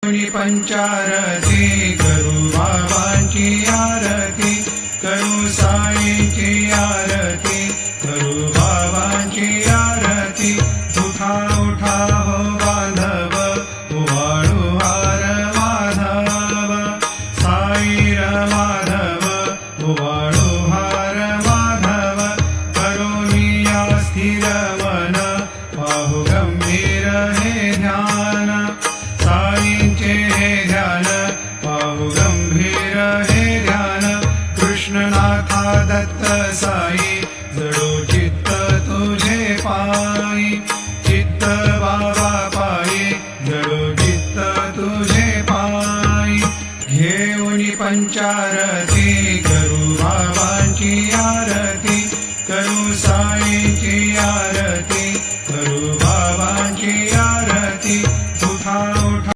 पंचारती करू बाबांची आरती, करू साईंची आरती, करू बाबांची आरती। उठा उठा हो बांधव, उवाळू हार माधव, साई र माधव, उवाळू हार माधव। करोनी या स्थिर मन, पाहू गंभीर हे ध्यान, साईंचे हे ध्यान, पाहू गंभीर हे ध्यान। कृष्णनाथा दत्त साई, जडो चित्त तुझे पायी, चित्त बाबा पायी, जडो चित्त तुझे पायी। घेऊनी पंचारती